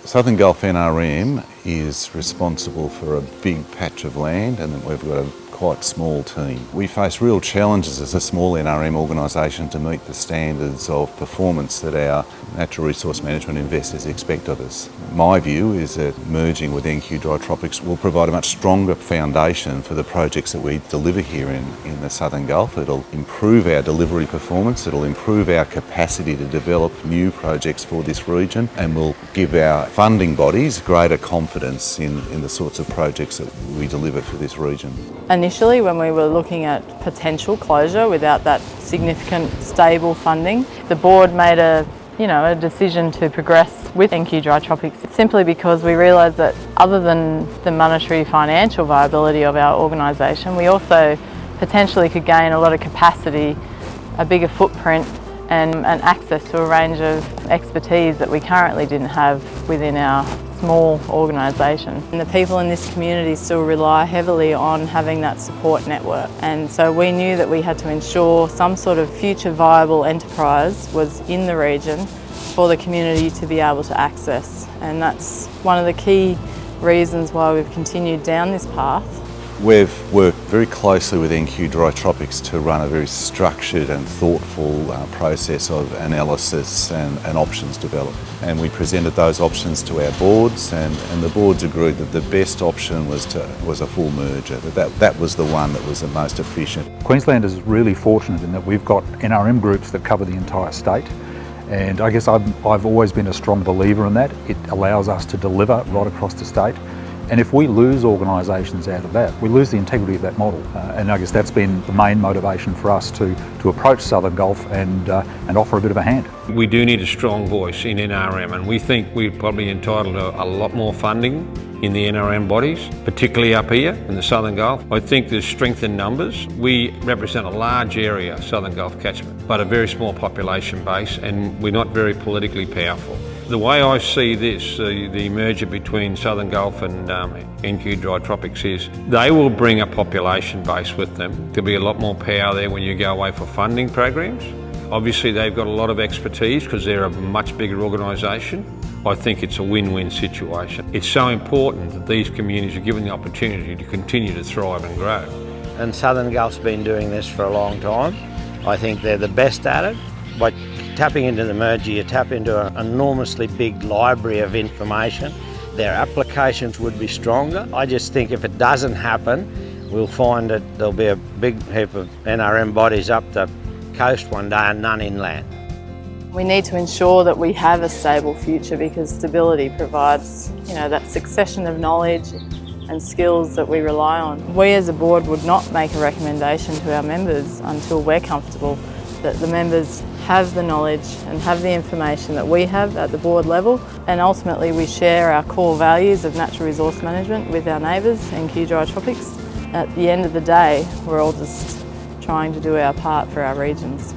Southern Gulf NRM is responsible for a big patch of land, and we've got a quite small team. We face real challenges as a small NRM organisation to meet the standards of performance that our natural resource management investors expect of us. My view is that merging with NQ Dry Tropics will provide a much stronger foundation for the projects that we deliver here in the Southern Gulf. It'll improve our delivery performance, it'll improve our capacity to develop new projects for this region, and will give our funding bodies greater confidence in the sorts of projects that we deliver for this region. Initially, when we were looking at potential closure without that significant stable funding, the board made a decision to progress with NQ Dry Tropics simply because we realised that other than the monetary financial viability of our organisation, we also potentially could gain a lot of capacity, a bigger footprint and access to a range of expertise that we currently didn't have within our small organisation. And the people in this community still rely heavily on having that support network, and so we knew that we had to ensure some sort of future viable enterprise was in the region for the community to be able to access, and that's one of the key reasons why we've continued down this path. We've worked very closely with NQ Dry Tropics to run a very structured and thoughtful process of analysis and options development. And we presented those options to our boards, and the boards agreed that the best option was a full merger. That was the one that was the most efficient. Queensland is really fortunate in that we've got NRM groups that cover the entire state. And I guess I've always been a strong believer in that. It allows us to deliver right across the state. And if we lose organisations out of that, we lose the integrity of that model. And I guess that's been the main motivation for us to approach Southern Gulf and offer a bit of a hand. We do need a strong voice in NRM, and we think we're probably entitled to a lot more funding in the NRM bodies, particularly up here in the Southern Gulf. I think there's strength in numbers. We represent a large area, Southern Gulf catchment, but a very small population base, and we're not very politically powerful. The way I see this, the merger between Southern Gulf and NQ Dry Tropics, is they will bring a population base with them. There'll be a lot more power there when you go away for funding programs. Obviously they've got a lot of expertise because they're a much bigger organisation. I think it's a win-win situation. It's so important that these communities are given the opportunity to continue to thrive and grow. And Southern Gulf's been doing this for a long time. I think they're the best at it. By tapping into the merger, you tap into an enormously big library of information. Their applications would be stronger. I just think if it doesn't happen, we'll find that there'll be a big heap of NRM bodies up the coast one day and none inland. We need to ensure that we have a stable future, because stability provides, that succession of knowledge and skills that we rely on. We as a board would not make a recommendation to our members until we're comfortable that the members have the knowledge and have the information that we have at the board level, and ultimately we share our core values of natural resource management with our neighbours, NQ Dry Tropics. At the end of the day, we're all just trying to do our part for our regions.